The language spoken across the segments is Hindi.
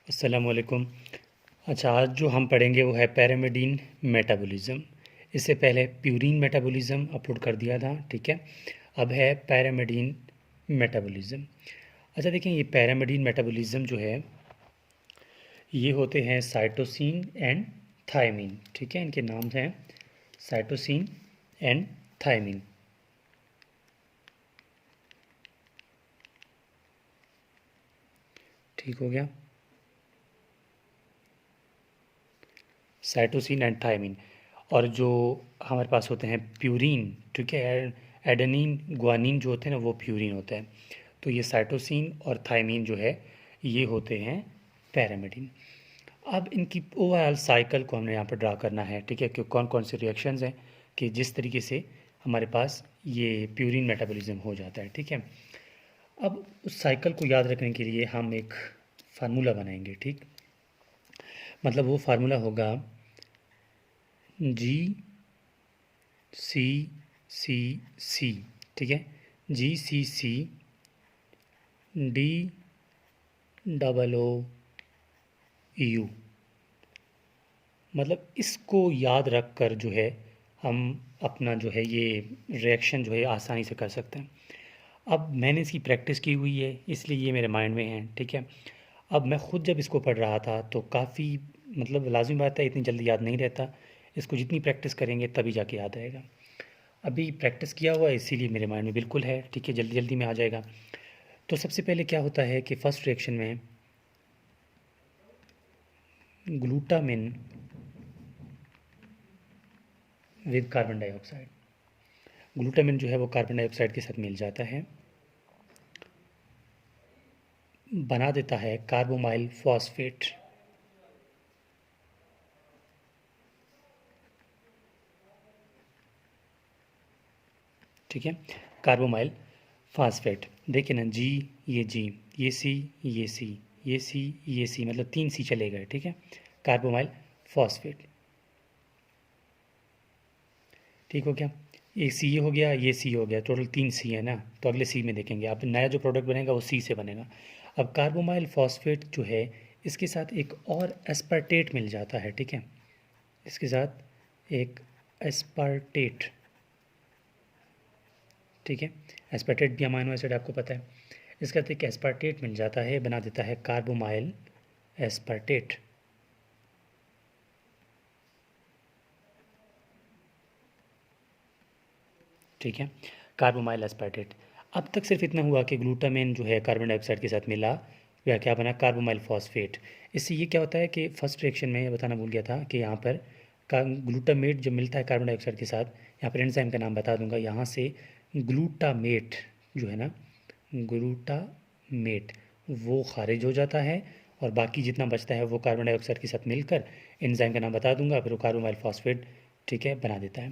अस्सलाम वालेकुम। अच्छा, आज जो हम पढ़ेंगे वो है पैरामिडीन मेटाबॉलिज्म। इससे पहले प्यूरीन मेटाबॉलिज्म अपलोड कर दिया था, ठीक है। अब है पैरामिडीन मेटाबॉलिज्म। अच्छा देखें, ये पैरामिडीन मेटाबॉलिज्म जो है ये होते हैं साइटोसिन एंड थायमिन, ठीक है। इनके नाम हैं साइटोसिन एंड थायमिन। ठीक हो गया, साइटोसिन एंड थायमिन। और जो हमारे पास होते हैं प्यूरीन, ठीक है, एडेनिन ग्वानिन जो होते हैं ना वो प्यूरीन होता है। तो ये साइटोसिन और थायमिन जो है ये होते हैं पैरामिडीन। अब इनकी ओवरऑल साइकिल को हमने यहाँ पर ड्रा करना है, ठीक है, कि कौन कौन से रिएक्शंस हैं कि जिस तरीके से हमारे पास ये प्यूरीन मेटाबॉलिज्म हो जाता है, ठीक है। अब उस साइकिल को याद रखने के लिए हम एक फार्मूला बनाएंगे, ठीक। मतलब वो फार्मूला होगा जी सी सी सी, ठीक है, G C C D double O U. मतलब इसको याद रख कर जो है हम अपना जो है ये रिएक्शन जो है आसानी से कर सकते हैं। अब मैंने इसकी प्रैक्टिस की हुई है इसलिए ये मेरे माइंड में है, ठीक है। अब मैं ख़ुद जब इसको पढ़ रहा था तो काफ़ी मतलब लाज़मी बात है, इतनी जल्दी याद नहीं रहता। इसको जितनी प्रैक्टिस करेंगे तभी जाके याद रहेगा। अभी प्रैक्टिस किया हुआ है इसीलिए मेरे माइंड में बिल्कुल है, ठीक है, जल्दी जल्दी में आ जाएगा। तो सबसे पहले क्या होता है कि फ़र्स्ट रिएक्शन में glutamine with carbon dioxide, glutamine जो है वो कार्बन डाइऑक्साइड के साथ मिल जाता है, बना देता है कार्बोमाइल फॉस्फेट। ठीक है, कार्बोमाइल फास्फेट। देखिए ना, जी, ये सी, ये सी, ये सी, ये सी, मतलब 3 सी चले गए, ठीक है, कार्बोमाइल फॉस्फेट। ठीक हो गया, एक सी हो गया, ये सी हो गया, टोटल 3 सी है ना। तो अगले सी में देखेंगे, अब नया जो प्रोडक्ट बनेगा वो सी से बनेगा। अब कार्बोमाइल फॉस्फेट जो है इसके साथ एक और एस्पार्टेट मिल जाता है, ठीक है, इसके साथ एक एस्पार्टेट, ठीक है। एस्पार्टेट भी अमाइनो एसिड आपको पता है। इसके साथ एक एस्पार्टेट मिल जाता है, बना देता है कार्बोमाइल एस्पार्टेट। ठीक है, कार्बोमाइल एस्पार्टेट। अब तक सिर्फ इतना हुआ कि ग्लूटामिन जो है कार्बन डाइऑक्साइड के साथ मिला, या क्या बना, कार्बोमाइल फॉस्फेट। इससे ये क्या होता है कि फर्स्ट रिएक्शन में बताना भूल गया था कि यहाँ पर का ग्लूटामेट जब मिलता है कार्बन डाइऑक्साइड के साथ, यहाँ पर एंजाइम का नाम बता दूंगा, यहाँ से ग्लूटामेट जो है ना, ग्लूटामेट वो खारिज हो जाता है और बाकी जितना बचता है वो कार्बन डाइऑक्साइड के साथ मिलकर एंजाइम का नाम बता दूंगा, फिर वो कार्बोमाइल फॉस्फेट, ठीक है, बना देता है।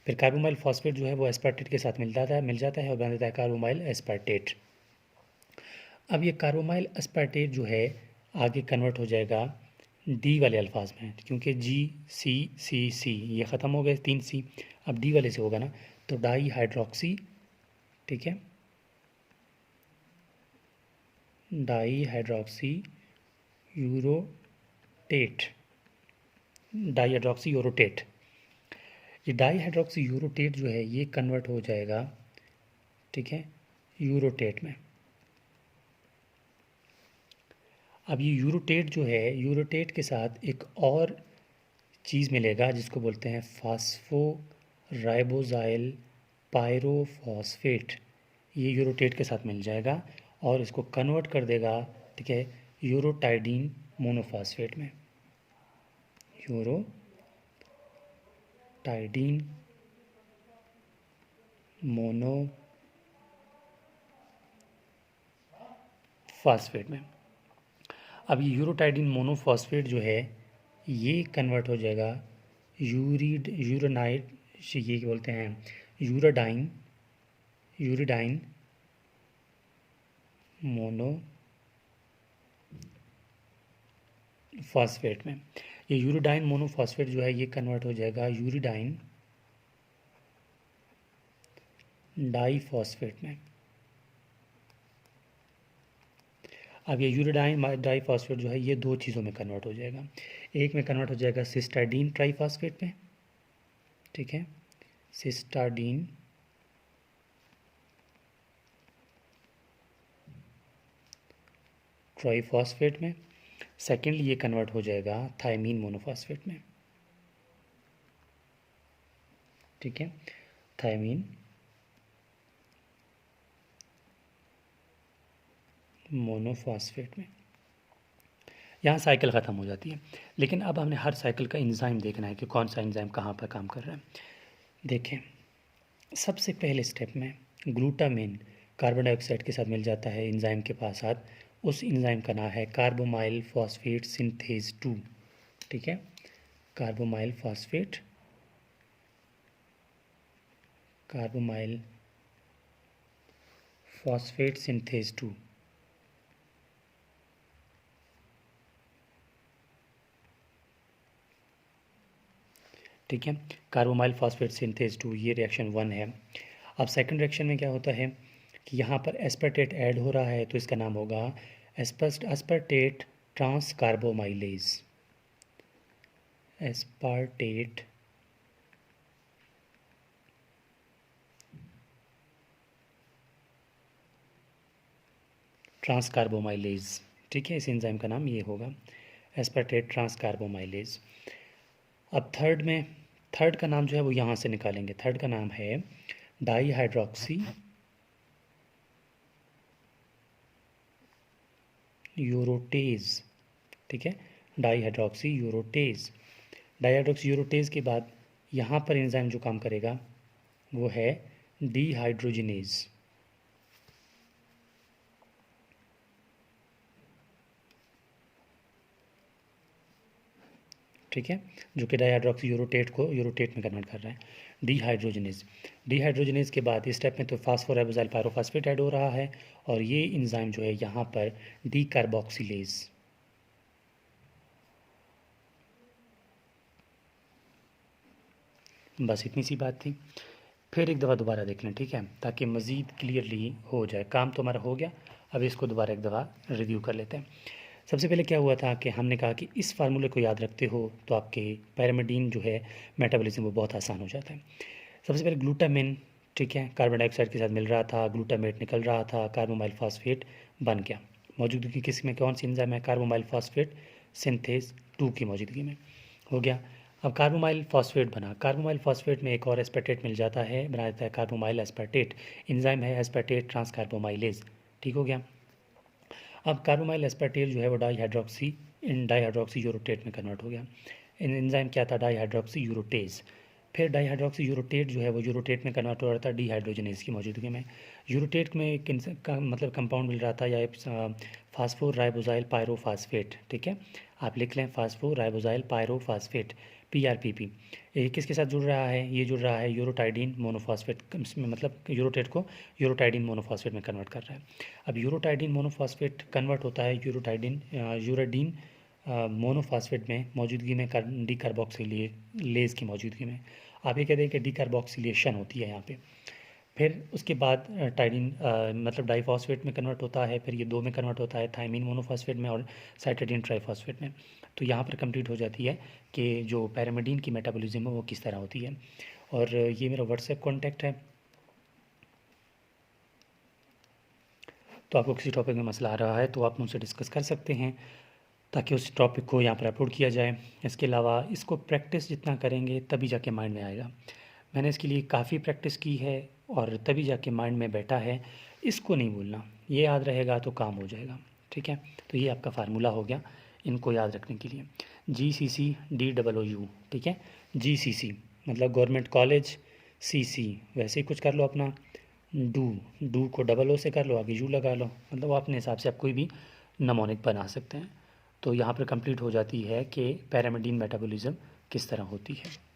फिर कार्बोमाइल फॉस्फेट जो है वो एस्पार्टेट के साथ मिल जाता है और बना देता है कार्बोमाइल एस्पार्टेट। अब ये कार्बोमाइल एस्पार्टेट जो है आगे कन्वर्ट हो जाएगा डी वाले अल्फाज में, क्योंकि जी सी सी सी ये ख़त्म हो गए 3 सी, अब डी वाले से होगा ना, तो डाई हाइड्रोक्सी, ठीक है, डाई हाइड्रोक्सी यूरोटेट, डाई हाइड्रोक्सी यूरोटेट। ये डाई हाइड्रोक्सी यूरोटेट जो है ये कन्वर्ट हो जाएगा, ठीक है, यूरोटेट में। अब ये यूरोटेट जो है, यूरोटेट के साथ एक और चीज़ मिलेगा जिसको बोलते हैं फास्फोराइबोजाइल पायरोफॉस्फेट। ये यूरोटेट के साथ मिल जाएगा और इसको कन्वर्ट कर देगा, ठीक है, यूरोटाइडीन मोनोफॉस्फेट में, यूरोटाइडीन मोनोफॉस्फेट में। अब ये यूरोटाइडीन मोनोफॉस्फेट जो है ये कन्वर्ट हो जाएगा यूरेनाइड, ये क्या बोलते हैं, यूराडाइन, यूरिडाइन मोनोफॉस्फेट में। ये यूरिडाइन मोनोफॉस्फेट जो है ये कन्वर्ट हो जाएगा यूरिडाइन डाईफॉस्फेट में। अब ये यूरेडाइन डाइफॉस्फेट जो है ये दो चीज़ों में कन्वर्ट हो जाएगा। एक में कन्वर्ट हो जाएगा सिस्टाडीन ट्राइफॉस्फेट में, ठीक है, सिस्टाडीन ट्राइफॉस्फेट में। सेकेंडली ये कन्वर्ट हो जाएगा थायमीन मोनोफॉस्फेट में, ठीक है, थायमीन मोनोफॉस्फेट में। यहाँ साइकिल ख़त्म हो जाती है, लेकिन अब हमने हर साइकिल का एंजाइम देखना है कि कौन सा एंजाइम कहाँ पर काम कर रहा है। देखें, सबसे पहले स्टेप में ग्लूटामिन कार्बन डाइऑक्साइड के साथ मिल जाता है एंजाइम के पास साथ, उस एंजाइम का नाम है कार्बोमाइल फॉस्फेट सिंथेज 2, ठीक है, कार्बोमाइल फॉस्फेट सिंथेज 2। ठीक है, कार्बोमाइल फॉस्फेट सिंथेज 2, ये रिएक्शन 1 है। अब सेकंड रिएक्शन में क्या होता है कि यहाँ पर एस्पार्टेट ऐड हो रहा है, तो इसका नाम होगा एस्पार्टेट ट्रांसकार्बोमाइलेज, एस्पार्टेट ट्रांसकार्बोमाइलेज, ठीक है, इस एंजाइम का नाम ये होगा एस्पार्टेट ट्रांसकार्बोमाइलेज। अब थर्ड का नाम जो है वो यहाँ से निकालेंगे। थर्ड का नाम है डाईहाइड्रोक्सी यूरोटेज, ठीक है, डाईहाइड्रोक्सी यूरोटेज के बाद यहाँ पर एंजाइम जो काम करेगा वो है डीहाइड्रोजिनेज, ठीक है, जो कि डाईहाइड्रोक्सी यूरोटेट को यूरोटेट में कन्वर्ट कर रहा है, डीहाइड्रोजिनेज के बाद इस स्टेप में तो फास्फोराइबोजाइल पायरोफॉस्फेट ऐड हो रहा है, और ये एंजाइम जो है यहाँ पर डीकार्बोक्सिलेज, बस इतनी सी बात थी। फिर एक दफ़ा दोबारा देख लें, ठीक है, ताकि मज़ीद क्लियरली हो जाए। काम तो हमारा हो गया, अब इसको दोबारा एक दफ़ा रिव्यू कर लेते हैं। सबसे पहले क्या हुआ था कि हमने कहा कि इस फार्मूले को याद रखते हो तो आपके पैरामिडीन जो है मेटाबॉलिज्म वो बहुत आसान हो जाता है। सबसे पहले ग्लूटामिन, ठीक है, कार्बन डाइऑक्साइड के साथ मिल रहा था, ग्लूटामेट निकल रहा था, कार्बोमाइल फॉस्फेट बन गया। मौजूदगी किस में कौन सी एंजाइम है? कार्बोमाइल फॉस्फेट सिंथेज 2 की मौजूदगी में हो गया। अब कार्बोमाइल फॉस्फेट बना, कार्बोमाइल फॉस्फेट में एक और एस्पार्टेट मिल जाता है, बना देता है कार्बोमाइल एस्पार्टेट, एंजाइम है एस्पार्टेट ट्रांसकार्बोमाइलेज, ठीक हो गया। अब कार्बोमाइल एस्पार्टेट जो है वो डाईहाइड्रोक्सी यूरोटेट में कन्वर्ट हो गया। एंजाइम क्या था? डाईहाइड्रोक्सी यूरोटेज। फिर डाईहाइड्रोक्सी यूरोटेट जो है वो यूरोटेट में कन्वर्ट हो रहा था डीहाइड्रोजनेज की मौजूदगी में। यूरोटेट में मतलब कंपाउंड मिल रहा था या फास्फोराइबोजाइल पायरोफॉस्फेट, ठीक है, आप लिख लें फास्फोराइबोजाइल पायरोफॉस्फेट, PRPP। ये किसके साथ जुड़ रहा है? ये जुड़ रहा है यूरोटाइडिन मोनोफॉस्फेट में, मतलब यूरोटेट को यूरोटाइडिन मोनोफॉस्फेट में कन्वर्ट कर रहा है। अब यूरोटाइडिन मोनोफॉस्फेट कन्वर्ट होता है यूराडीन मोनोफॉस्फेट में मौजूदगी में डीकार्बोक्सिलेज की मौजूदगी में। आप ये कहते हैं कि डीकार्बोक्सिलेशन होती है यहाँ पे। फिर उसके बाद टाइडिन मतलब डाइफॉस्फेट में कन्वर्ट होता है, फिर ये 2 में कन्वर्ट होता है, थायमीन मोनोफॉस्फेट में और साइटाडीन ट्राइफॉस्फेट में। तो यहाँ पर कंप्लीट हो जाती है कि जो पैरामिडीन की मेटाबॉलिज्म है वो किस तरह होती है। और ये मेरा व्हाट्सएप कॉन्टैक्ट है, तो आपको किसी टॉपिक में मसला आ रहा है तो आप मुझसे डिस्कस कर सकते हैं ताकि उस टॉपिक को यहाँ पर अपलोड किया जाए। इसके अलावा इसको प्रैक्टिस जितना करेंगे तभी जाके माइंड में आएगा। मैंने इसके लिए काफ़ी प्रैक्टिस की है और तभी जाके माइंड में बैठा है। इसको नहीं भूलना, ये याद रहेगा तो काम हो जाएगा, ठीक है। तो ये आपका फार्मूला हो गया इनको याद रखने के लिए, GCCDOOU, ठीक है। GCC मतलब गवर्नमेंट कॉलेज, CC वैसे ही कुछ कर लो अपना, डू को डबल ओ से कर लो, आगे यू लगा लो, मतलब अपने हिसाब से आप कोई भी नमोनिक बना सकते हैं। तो यहाँ पर कंप्लीट हो जाती है कि पैरामिडीन मेटाबॉलिज्म किस तरह होती है।